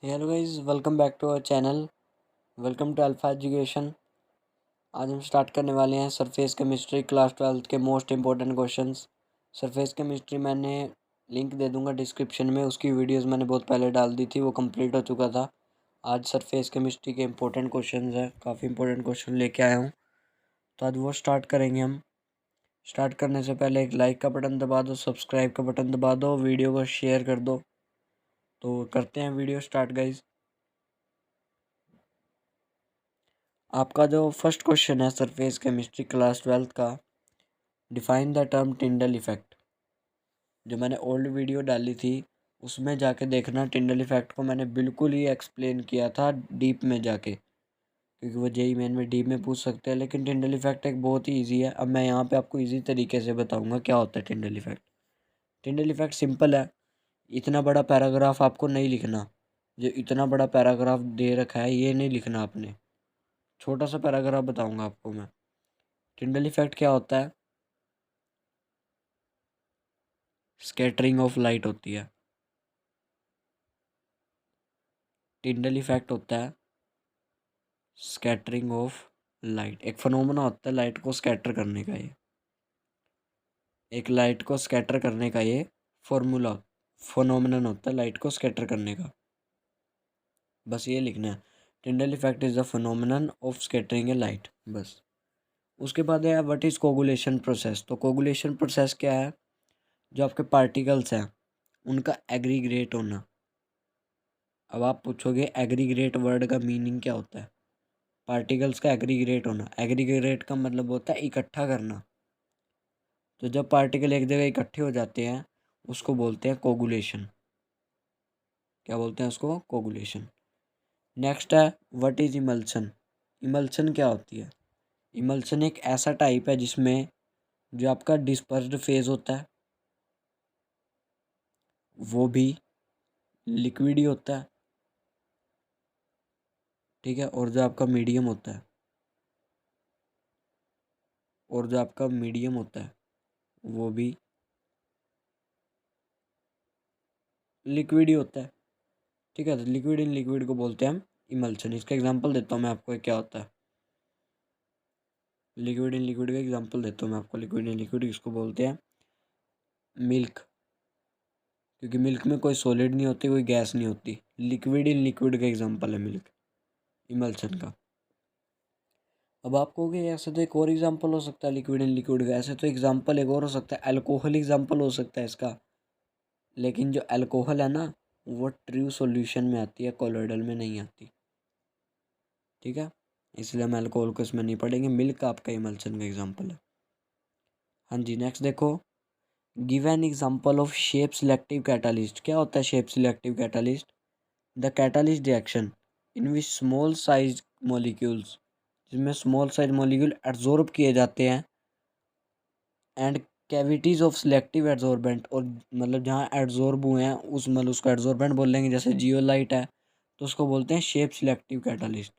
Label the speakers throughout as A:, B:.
A: Hello guys, welcome back to our channel. Welcome to alpha education. आज हम start करने वाले हैं सरफेस केमिस्ट्री क्लास 12 के most important questions. Surface chemistry मैंने लिंक दे दूंगा डिस्क्रिप्शन में। उसकी वीडियोस मैंने बहुत पहले डाल दी थी, वो कंप्लीट हो चुका था। आज सरफेस केमिस्ट्री के इंपॉर्टेंट क्वेश्चन है, काफ़ी इंपॉर्टेंट क्वेश्चन लेके आया हूँ, तो आज वो स्टार्ट करेंगे हम। स्टार्ट करने से पहले एक लाइक का बटन दबा दो, सब्सक्राइब का बटन दबा दो, वीडियो को शेयर कर दो। तो करते हैं वीडियो स्टार्ट गाइज। आपका जो फर्स्ट क्वेश्चन है सरफेस केमिस्ट्री क्लास 12 का, define the term Tyndall effect. जो मैंने ओल्ड वीडियो डाली थी उसमें जाके देखना, टिंडल इफेक्ट को मैंने बिल्कुल ही एक्सप्लेन किया था डीप में जाके, क्योंकि वो जेई मेन में डीप में पूछ सकते हैं। लेकिन टिंडल इफेक्ट एक बहुत ही ईजी है। अब मैं यहाँ पे आपको ईजी तरीके से बताऊँगा क्या होता है Tyndall effect. Tyndall effect simple है। इतना बड़ा पैराग्राफ आपको नहीं लिखना। जो इतना बड़ा पैराग्राफ दे रखा है ये नहीं लिखना आपने, छोटा सा पैराग्राफ बताऊँगा आपको मैं। टिंडल इफेक्ट क्या होता है? स्कैटरिंग ऑफ लाइट होती है। टिंडल इफेक्ट होता है स्कैटरिंग ऑफ लाइट। एक फिनोमेना होता है लाइट को स्कैटर करने का। ये एक लाइट को स्कैटर करने का ये फॉर्मूला फिनोमेनन होता है लाइट को स्कैटर करने का। बस ये लिखना है, Tyndall effect is the phenomenon of scattering A light, बस। उसके बाद है व्हाट इज कोगुलेशन प्रोसेस। तो कोगुलेशन प्रोसेस क्या है? जो आपके पार्टिकल्स हैं उनका एग्रीगेट होना। अब आप पूछोगे एग्रीगेट वर्ड का मीनिंग क्या होता है? पार्टिकल्स का एग्रीगेट होना। एग्रीगेट का मतलब होता है इकट्ठा करना। तो जब पार्टिकल एक जगह इकट्ठे हो जाते हैं उसको बोलते हैं कोगुलेशन। क्या बोलते हैं उसको? कोगुलेशन। नेक्स्ट है व्हाट इज इमल्सन। इमल्सन क्या होती है? इमल्सन एक ऐसा टाइप है जिसमें जो आपका डिस्पर्स्ड फेज होता है वो भी लिक्विड ही होता है, ठीक है। और जो आपका मीडियम होता है वो भी लिक्विड ही होता है, ठीक है। तो लिक्विड इन लिक्विड को बोलते हैं हम इमल्सन। इसका एग्जांपल देता हूँ मैं आपको, क्या होता है लिक्विड इन लिक्विड का एग्जांपल देता हूँ मैं आपको। लिक्विड इन लिक्विड इसको बोलते हैं मिल्क, क्योंकि मिल्क में कोई सॉलिड नहीं होती, कोई गैस नहीं होती। लिक्विड इन लिक्विड का एग्जांपल है मिल्क, इमल्सन का। अब आप कहोगे ऐसे तो एक और एग्जांपल हो सकता है लिक्विड इन लिक्विड का। ऐसे तो एग्जांपल एक और हो सकता है, अल्कोहल एग्जांपल हो सकता है इसका। लेकिन जो अल्कोहल है ना वो ट्रू सॉल्यूशन में आती है, कोलोइडल में नहीं आती, ठीक है। इसलिए हम अल्कोहल को इसमें नहीं पढ़ेंगे। मिल्क आपका इमल्सन का एग्जांपल है। हाँ जी, नेक्स्ट देखो, give an example of shape selective catalyst. क्या होता है shape selective catalyst? The catalyst reaction in which small size molecules, जिसमें स्मॉल साइज मॉलिक्यूल एब्जॉर्ब किए जाते हैं, and cavities of selective adsorbent, और मतलब जहाँ एड्जॉर्ब हुए हैं उस मतलब उसको एड्जॉर्बेंट बोलेंगे। जैसे जियोलाइट है तो उसको बोलते हैं शेप सिलेक्टिव कैटालिस्ट।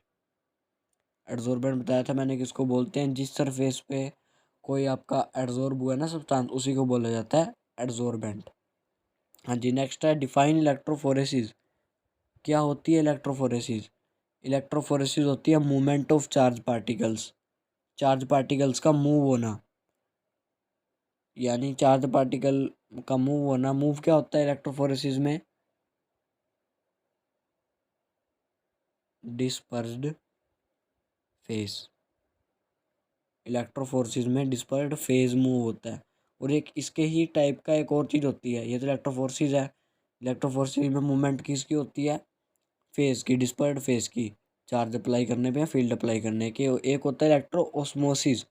A: एड्जॉर्बेंट बताया था मैंने किसको बोलते हैं? जिस सरफेस पे कोई आपका एड्जॉर्ब हुआ है ना सब्सटेंस, उसी को बोला जाता है एड्जॉर्बेंट। हाँ जी, नेक्स्ट है डिफाइन इलेक्ट्रोफोरेसिस। क्या होती है इलेक्ट्रोफोरेसिस? इलेक्ट्रोफोरेसिस होती है movement of charge particles. Charge particles का मूव होना, यानी चार्ज पार्टिकल का मूव होना। मूव क्या होता है इलेक्ट्रोफोरेसिस में? Dispersed phase. इलेक्ट्रोफोरेसिस में डिस्पर्स्ड फेज मूव होता है। और एक इसके ही टाइप का एक और चीज़ होती है, ये तो इलेक्ट्रोफोरेसिस है। इलेक्ट्रोफोरेसिस में मूवमेंट किसकी होती है? फेज की, डिस्पर्स्ड फेज की, चार्ज अप्लाई करने पे या फील्ड अप्लाई करने के। एक होता है इलेक्ट्रो ऑस्मोसिस,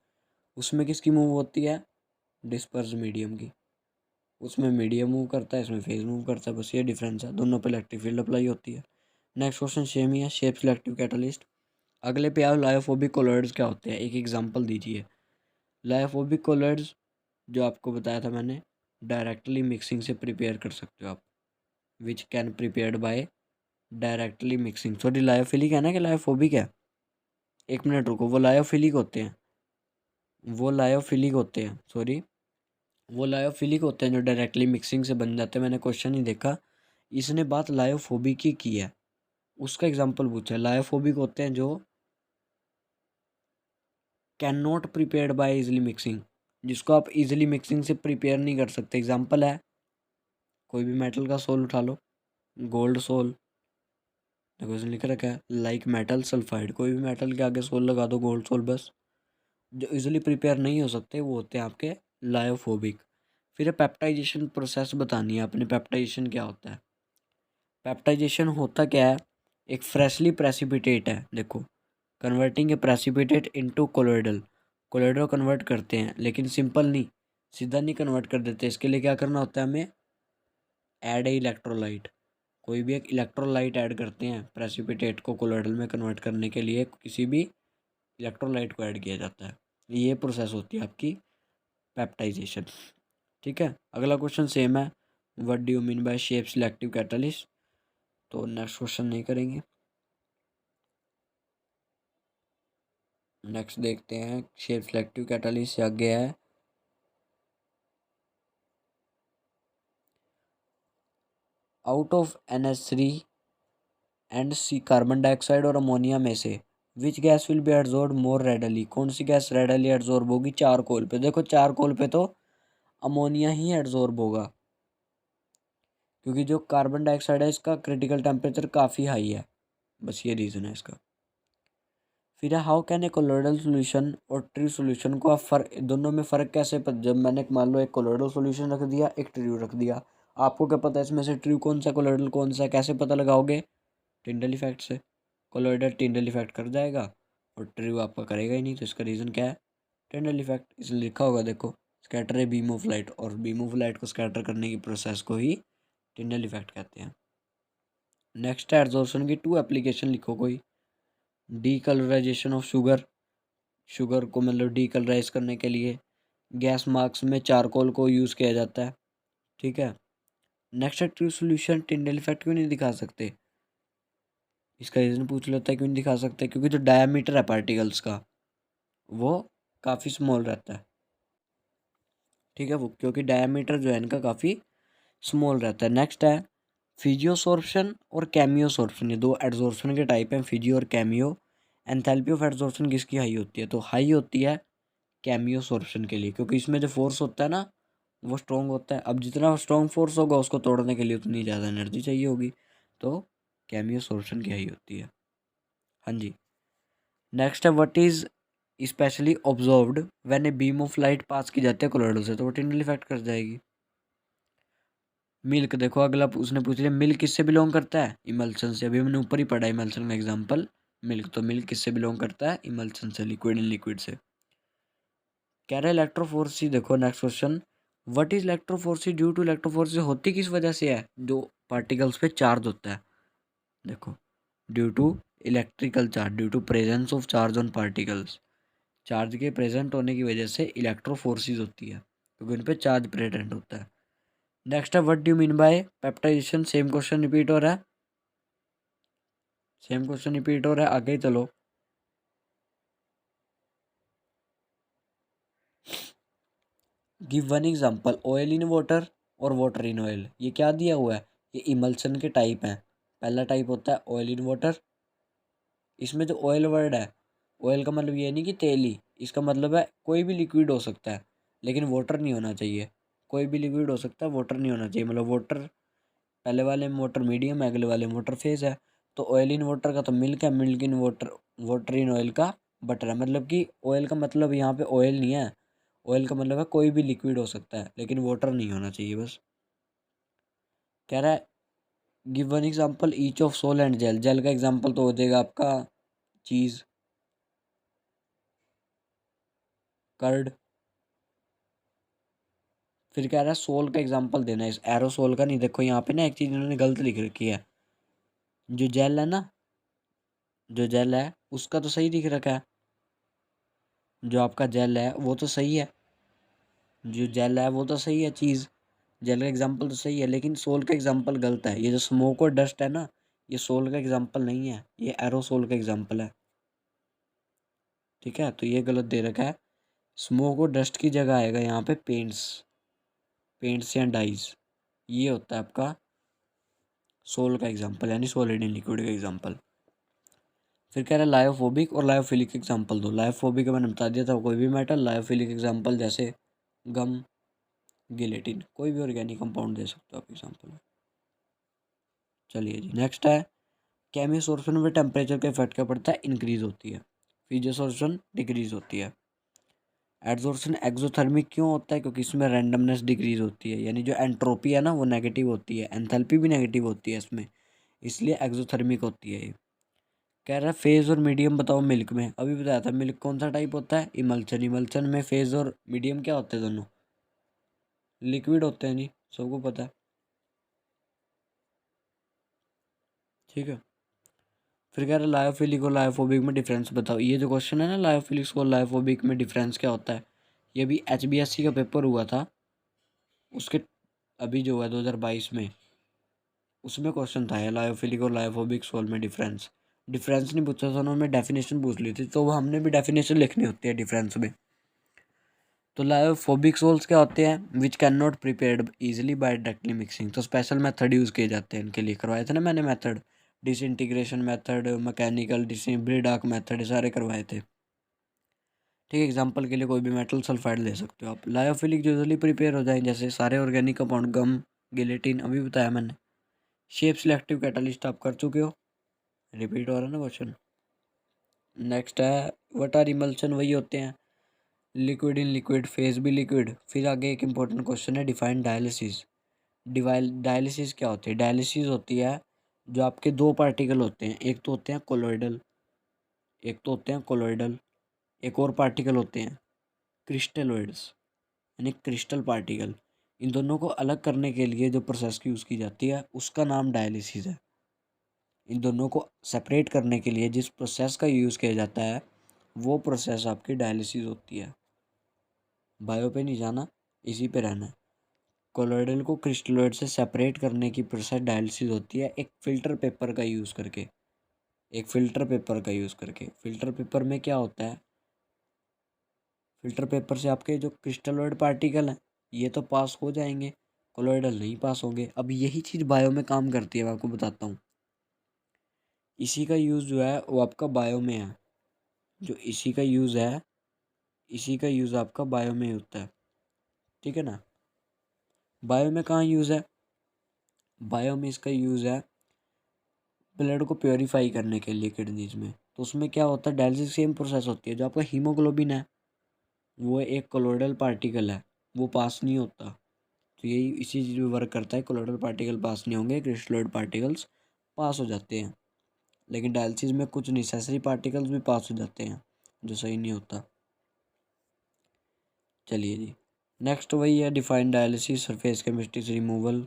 A: उसमें किसकी मूव होती है? डिस्पर्स्ड मीडियम की। उसमें मीडियम मूव करता है, इसमें फेज मूव करता है, बस ये डिफरेंस है। दोनों पे इलेक्ट्रिक फील्ड अप्लाई होती है। नेक्स्ट क्वेश्चन सेम ही है, शेप सिलेक्टिव कैटलिस्ट। अगले पे आओ, लायोफोबिक कोलॉइड्स क्या होते हैं, एक एग्जांपल दीजिए। लायोफोबिक कोलॉइड्स जो आपको बताया था मैंने, डायरेक्टली मिक्सिंग से प्रिपेयर कर सकते हो आप। Which can prepared by directly mixing. Sorry, lyophilic है ना कि लायोफोबिक है? एक मिनट रुको, वो लायोफिलिक होते हैं, सॉरी, वो लायोफिलिक होते हैं जो डायरेक्टली मिक्सिंग से बन जाते हैं। मैंने क्वेश्चन ही देखा, इसने बात लायोफोबिक की है। उसका एग्जाम्पल पूछा है। लायोफोबिक होते हैं जो can not prepared by easily mixing, जिसको आप इजिली मिक्सिंग से प्रिपेयर नहीं कर सकते। एग्जाम्पल है कोई भी मेटल का सोल उठा लो, गोल्ड सोल, देखो इसमें लिख रखा है लाइक मेटल सल्फाइड, कोई भी मेटल के आगे सोल लगा दो, गोल्ड सोल बस। जो इजिली प्रिपेयर नहीं हो सकते वो होते हैं आपके लायोफोबिक। फिर पेप्टाइजेशन प्रोसेस बतानी है आपने। पेप्टाइजेशन क्या होता है? पेप्टाइजेशन होता क्या है? एक फ्रेशली प्रेसिपिटेट है, देखो, converting a precipitate into colloidal. Colloidal convert करते हैं, लेकिन सिंपल नहीं, सीधा नहीं कन्वर्ट कर देते। इसके लिए क्या करना होता है हमें? ऐड ए इलेक्ट्रोलाइट, कोई भी एक इलेक्ट्रोलाइट ऐड करते हैं प्रेसिपिटेट को कोलोइडल में कन्वर्ट करने के लिए, किसी भी इलेक्ट्रोलाइट को ऐड किया जाता है। ये प्रोसेस होती है आपकी पेप्टाइजेशन। ठीक है, अगला क्वेश्चन सेम है, what do you mean by shape selective catalyst. तो नेक्स्ट क्वेश्चन नहीं करेंगे, नेक्स्ट देखते हैं। शेप सिलेक्टिव कैटलिस्ट से आगे है out of NH3 and C carbon dioxide और अमोनिया में से which gas will be absorb more readily, कौन सी गैस रेडली एब्जॉर्ब होगी चारकोल पे? देखो चारकोल पे तो अमोनिया ही एब्जॉर्ब होगा, क्योंकि जो कार्बन डाइऑक्साइड है इसका क्रिटिकल टेम्परेचर काफ़ी हाई है, बस ये रीज़न है इसका। फिर है how can a colloidal solution और ट्रू सोल्यूशन को आप फर्क, दोनों में फ़र्क कैसे जब मैंने मान लो एक कोलोइडल सोल्यूशन रख दिया, एक ट्रू रख दिया, आपको क्या पता है इसमें से ट्रू कौन सा कोलोइडल कौन सा है? कैसे पता लगाओगे? टिंडल इफेक्ट से। कोलोइडल टिंडल इफेक्ट कर जाएगा और ट्रू आपका करेगा ही नहीं, तो इसका रीज़न क्या है? Tyndall effect. इसलिए लिखा होगा देखो, scatter a beam of light, और बीम ऑफ लाइट को स्कैटर करने की प्रोसेस को ही टिंडल इफेक्ट कहते हैं। नेक्स्ट है एब्जॉर्प्शन की 2 एप्लीकेशन लिखो कोई। डीकलराइजेशन ऑफ शुगर, शुगर को मतलब डीकलराइज करने के लिए गैस मार्क्स में चारकोल को यूज़ किया जाता है। ठीक है, नेक्स्ट है ट्रू सोल्यूशन टिंडल इफेक्ट क्यों नहीं दिखा सकते? इसका रीज़न पूछ लेता है क्यों नहीं दिखा सकते, क्योंकि जो डायमीटर है पार्टिकल्स का वो काफ़ी स्मॉल रहता है। ठीक है, वो क्योंकि डायमीटर जो है इनका काफ़ी स्मॉल रहता है। नेक्स्ट है फिजियोसॉर्प्शन और कैमियोसॉर्प्शन, ये दो एड्सॉर्प्शन के टाइप हैं, फिजियो और कैमियो। एंथैल्पी ऑफ एड्सॉर्प्शन किसकी हाई होती है? तो हाई होती है कैमियोसॉर्प्शन के लिए, क्योंकि इसमें जो फोर्स होता है ना वो स्ट्रॉन्ग होता है। अब जितना स्ट्रॉन्ग फोर्स होगा उसको तोड़ने के लिए उतनी ज़्यादा एनर्जी चाहिए होगी, तो कैमियोसॉर्प्शन की हाई होती है। हाँ जी। नेक्स्ट है what is specially observed when a beam of light pass की जाती है कोलोइडल से, तो वो टिंडल इफेक्ट कर जाएगी। मिल्क, देखो अगला उसने पूछ लिया मिल्क किससे बिलोंग करता है? इमल्सन से। अभी हमने ऊपर ही पढ़ा इमल्सन का एग्जांपल मिल्क, तो मिल्क किससे बिलोंग करता है? इमल्सन से, लिक्विड इन लिक्विड से। कह रहा है इलेक्ट्रोफोर्सिस, देखो next question, what is electrophoresis due to, electrophoresis होती किस वजह से है? जो पार्टिकल्स पे चार्ज होता है, देखो, due to electrical charge, due to presence of charge on particles, charge के प्रेजेंट होने की वजह से इलेक्ट्रोफोर्सिस होती है, क्योंकि उन पे चार्ज प्रेजेंट होता है। नेक्स्ट है what do mean by peptization, same question repeat हो रहा है, सेम क्वेश्चन रिपीट हो रहा है, आगे चलो। Give one example oil in water और वाटर इन ऑयल, ये क्या दिया हुआ है? ये इमल्सन के टाइप हैं। पहला टाइप होता है ऑयल इन वाटर, इसमें जो ऑयल वर्ड है, ऑयल का मतलब ये नहीं कि तेल ही, इसका मतलब है कोई भी लिक्विड हो सकता है, लेकिन वाटर नहीं होना चाहिए। कोई भी लिक्विड हो सकता है, वाटर नहीं होना चाहिए। मतलब वाटर पहले वाले में वाटर मीडियम है, अगले वाले में वाटर फेज है। तो ऑयल इन वाटर का तो मिल्क है, milk in water, water in oil का बटर है। मतलब कि ऑयल का मतलब यहाँ पे ऑयल नहीं है, ऑयल का मतलब है कोई भी लिक्विड हो सकता है, लेकिन वाटर नहीं होना चाहिए बस। कह रहा है give one example each of sol and gel, gel का एग्जांपल तो हो जाएगा आपका चीज़, कर्ड। फिर कह रहा है सोल का एग्जांपल देना है, इस एरोसोल का नहीं। देखो यहाँ पे ना एक चीज़ इन्होंने गलत लिख रखी है, जो जेल है ना, जो जेल है उसका तो सही दिख रखा है, जो आपका जेल है वो तो सही है, जो जेल है वो तो सही है चीज़, जेल का एग्जांपल तो सही है, लेकिन सोल का एग्जांपल गलत है। ये जो स्मोक और डस्ट है ना, ये सोल का एग्जांपल नहीं है, ये एरोसोल का एग्जांपल है। ठीक है, तो ये गलत दे रखा है। स्मोक और डस्ट की जगह आएगा यहाँ पे पेंट्स, पेंट्स या डाइज, ये होता है आपका सोल का एग्जाम्पल यानी सॉलिड इन लिक्विड का एग्जाम्पल। फिर कह रहा है लायोफोबिक और लायोफिलिक एग्जाम्पल दो। लायोफोबिक का मैंने बता दिया था, कोई भी मेटल। लायोफिलिक एग्जाम्पल जैसे गम, गिलेटिन, कोई भी ऑर्गेनिक कंपाउंड दे सकते हो आप एग्जाम्पल। चलिए जी, नेक्स्ट है केमिसोर्प्शन में टेम्परेचर का इफेक्ट क्या पड़ता है, इंक्रीज होती है। फिजियोसोर्प्शन डिक्रीज होती है। एडसोर्प्शन एक्सोथर्मिक क्यों होता है, क्योंकि इसमें रैंडमनेस डिक्रीज होती है, यानी जो एंट्रोपी है ना वो नेगेटिव होती है, एंथैल्पी भी नेगेटिव होती है इसमें, इसलिए एक्सोथर्मिक होती है ये। कह रहा है फेज और मीडियम बताओ मिल्क में। अभी बताया था मिल्क कौन सा टाइप होता है, इमल्शन। इमल्शन में फेज और मीडियम क्या होते हैं, दोनों लिक्विड होते हैं जी, सबको पता है। ठीक है। फिर कह रहा है लायोफिलिक और लायोफोबिक में डिफरेंस बताओ। ये जो क्वेश्चन है ना, लायोफिलिक और लायोफोबिक में डिफरेंस क्या होता है, ये भी HBSC का पेपर हुआ था उसके, अभी जो है 2022 में, उसमें क्वेश्चन था लायोफिलिक और लायोफोबिक सोल में डिफरेंस। डिफरेंस नहीं पूछा था उन्होंने, डेफिनेशन पूछ ली थी, तो वो हमने भी डेफिनेशन लिखनी होती है डिफरेंस में। तो लायोफोबिक सोल्स क्या होते हैं, which can not prepared easily by directly mixing. तो स्पेशल मेथड यूज़ किए जाते हैं इनके लिए, करवाए थे ना मैंने method, disintegration method, mechanical Bredig method, सारे करवाए थे। ठीक है, एग्जांपल के लिए कोई भी मेटल सल्फाइड ले सकते हो आप। लायोफिलिक यूजुअली प्रिपेयर हो जाए जैसे सारे ऑर्गेनिक कंपाउंड, गम, गिलेटिन, अभी बताया मैंने। शेप सिलेक्टिव कैटलिस्ट आप कर चुके हो, रिपीट हो रहा है ना क्वेश्चन। नेक्स्ट है व्हाट आर इमल्शन, वही होते हैं लिक्विड इन लिक्विड, फेज भी लिक्विड। फिर आगे एक इंपॉर्टेंट क्वेश्चन है डिफाइन डायलिसिस। डायलिसिस क्या होती है, डायलिसिस होती है जो आपके दो पार्टिकल होते हैं, एक तो होते हैं कोलोइडल, एक और पार्टिकल होते हैं क्रिस्टलोइड्स, यानी क्रिस्टल पार्टिकल। इन दोनों को अलग करने के लिए जो प्रोसेस की यूज़ की जाती है उसका नाम डायलिसिस है। इन दोनों को सेपरेट करने के लिए जिस प्रोसेस का यूज़ किया जाता है वो प्रोसेस आपकी डायलिसिस होती है। बायो पे नहीं जाना, इसी पे रहना है। कोलोइडल को क्रिस्टलोइड से सेपरेट करने की प्रोसेस डायलिसिस होती है, एक फ़िल्टर पेपर का यूज़ करके। फ़िल्टर पेपर में क्या होता है, फ़िल्टर पेपर से आपके जो क्रिस्टलोइड पार्टिकल हैं ये तो पास हो जाएंगे, कोलोइडल नहीं पास होंगे। अब यही चीज़ बायो में काम करती है, मैं आपको बताता हूँ। इसी का यूज़ जो है वो आपका बायो में है, जो इसी का यूज़ आपका बायो में होता है। ठीक है ना। बायो में कहाँ यूज़ है, बायो में इसका यूज़ है ब्लड को प्योरीफाई करने के लिए किडनीज में। तो उसमें क्या होता है, डायलिसिस सेम प्रोसेस होती है। जो आपका हीमोग्लोबिन है वो एक कोलोइडल पार्टिकल है, वो पास नहीं होता। तो यही इसी चीज़ में वर्क करता है, कोलोइडल पार्टिकल पास नहीं होंगे, क्रिस्टलोइड पार्टिकल्स पास हो जाते हैं। लेकिन डायलिसिस में कुछ नेसेसरी पार्टिकल्स भी पास हो जाते हैं जो सही नहीं होता। चलिए जी, नेक्स्ट वही है डिफाइंड डायलिसिस, सरफेस केमिस्ट्री से रिमूवल,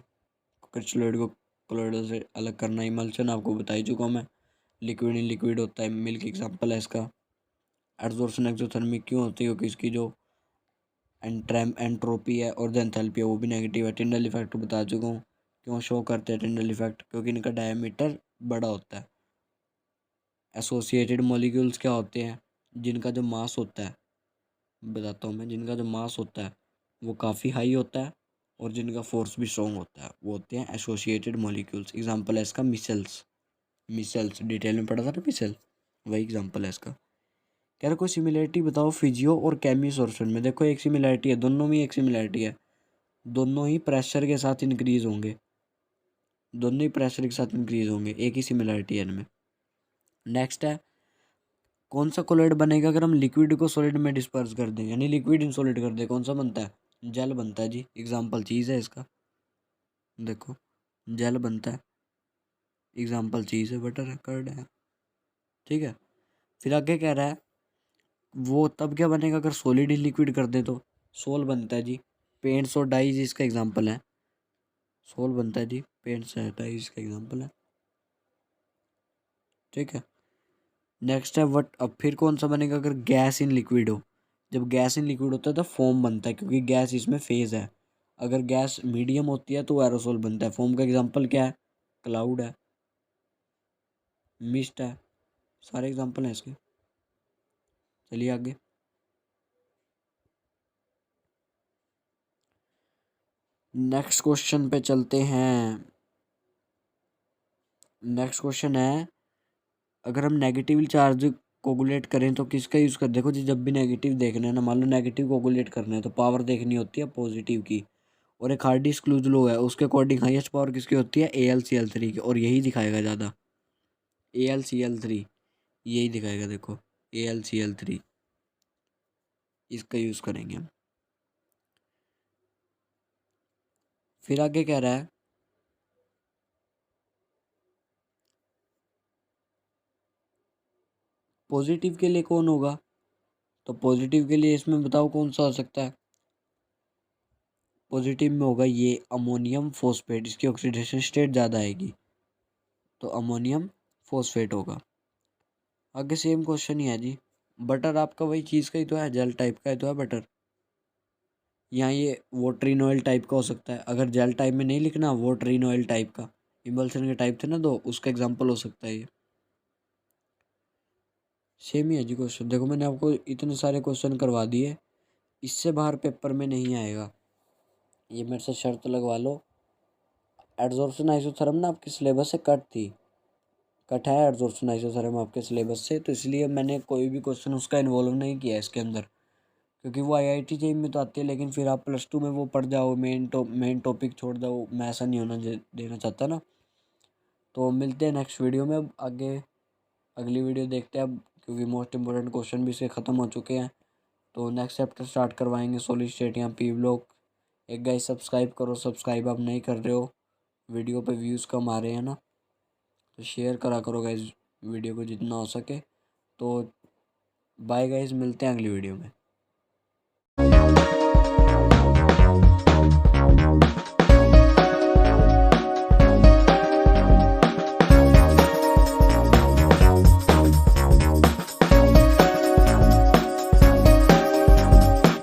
A: क्रिस्टलोइड को कोलोइडल से अलग करना, इमल्शन आपको बता ही चुका हूँ मैं। लिक्विड इन लिक्विड होता है, मिल्क एग्जाम्पल है इसका। एडसोर्प्शन एक्सोथर्मिक क्यों होती है, क्योंकि इसकी जो एंट्रोपी है और जो एंथैल्पी है वो भी नेगेटिव है। टिंडल इफेक्ट बता चुका हूँ, क्यों शो करते हैं टिंडल इफेक्ट, क्योंकि इनका डायमीटर बड़ा होता है। एसोसिएटेड मॉलिक्यूल्स क्या होते हैं, जिनका जो मास होता है, बताता हूँ मैं, जिनका जो मास होता है वो काफ़ी हाई होता है और जिनका फोर्स भी स्ट्रॉन्ग होता है वो होते हैं एसोसिएटेड मॉलिक्यूल्स। एग्जांपल है इसका मिसल्स। डिटेल में पढ़ा था ना मिसल, वही एग्जांपल है इसका। कह रहा कोई सिमिलरिटी बताओ फिजियो और केमिसोर्प्शन में। देखो एक सिमिलरिटी है, दोनों में एक सिमिलरिटी है, दोनों ही प्रेशर के साथ इंक्रीज होंगे, एक ही सिमिलरिटी है इनमें। नेक्स्ट है कौन सा कोलॉइड बनेगा अगर हम लिक्विड को सॉलिड में डिस्पर्स कर दें, यानी लिक्विड इन सॉलिड कर दें, कौन सा बनता है, जेल बनता है जी। एग्जाम्पल चीज़ है इसका, देखो जेल बनता है, एग्जाम्पल चीज़ है, बटर है, कर्ड है। ठीक है। फिर आगे कह रहा है वो तब क्या बनेगा अगर सॉलिड इन लिक्विड कर दे, तो सोल बनता है जी। पेंट्स और डाइज इसका एग्जाम्पल है, सोल बनता है जी, पेंट्स है, डाइज इसका एग्जाम्पल है। ठीक है। नेक्स्ट है वट, अब फिर कौन सा बनेगा अगर गैस इन लिक्विड हो। जब गैस इन लिक्विड होता है तो फोम बनता है, क्योंकि गैस इसमें फेज है। अगर गैस मीडियम होती है तो एरोसोल बनता है। फोम का एग्जांपल क्या है, क्लाउड है, मिस्ट है, सारे एग्जांपल हैं इसके। चलिए आगे, नेक्स्ट क्वेश्चन पे चलते हैं। नेक्स्ट क्वेश्चन है, अगर हम नेगेटिव चार्ज कोगुलेट करें तो किसका यूज़ कर, देखो जी जब भी नेगेटिव देखना है ना, मान लो नेगेटिव कोगुलेट करना है तो पावर देखनी होती है पॉजिटिव की, और एक हार्ड डिस्क लूज लो है उसके अकॉर्डिंग हाईएस्ट पावर किसकी होती है, AlCl3 की, और यही दिखाएगा ज़्यादा, AlCl3 यही दिखाएगा, देखो AlCl3 इसका यूज़ करेंगे हम। फिर आगे कह रहा है पॉजिटिव के लिए कौन होगा, तो पॉजिटिव के लिए इसमें बताओ कौन सा हो सकता है, पॉजिटिव में होगा ये अमोनियम फॉस्फेट, इसकी ऑक्सीडेशन स्टेट ज़्यादा आएगी, तो अमोनियम फॉस्फेट होगा। आगे सेम क्वेश्चन ही है जी, बटर आपका वही चीज़ का ही तो है, जेल टाइप का ही तो है बटर, यहाँ ये वोटरिन ऑयल टाइप का हो सकता है, अगर जेल टाइप में नहीं लिखना, वोटरिन ऑयल टाइप का, इमल्सन के टाइप थे ना दो, उसका एग्जाम्पल हो सकता है ये। सेम ही है जी क्वेश्चन, देखो मैंने आपको इतने सारे क्वेश्चन करवा दिए, इससे बाहर पेपर में नहीं आएगा, ये मेरे से शर्त लगवा लो। एडजॉर्प्शन आइसोथर्म ना आपके सिलेबस से कट थी, कट है एडजॉर्प्शन आइसोथर्म आपके सिलेबस से, तो इसलिए मैंने कोई भी क्वेश्चन उसका इन्वॉल्व नहीं किया इसके अंदर, क्योंकि वो IIT जेईई में तो आती है, लेकिन फिर आप +2 में वो पढ़ जाओ, मेन टॉपिक छोड़ दो, मैं ऐसा नहीं होना देना चाहता ना। तो मिलते हैं नेक्स्ट वीडियो में, अब आगे अगली वीडियो देखते हैं अब, क्योंकि मोस्ट इंपॉर्टेंट क्वेश्चन भी इसके ख़त्म हो चुके हैं, तो नेक्स्ट चैप्टर स्टार्ट करवाएंगे सॉलिड स्टेट या पी ब्लॉक। एक गाइस सब्सक्राइब करो, सब्सक्राइब आप नहीं कर रहे हो, वीडियो पे व्यूज़ कम आ रहे हैं ना, तो शेयर करा करो गाइस वीडियो को जितना हो सके। तो बाय गाइस, मिलते हैं अगली वीडियो में।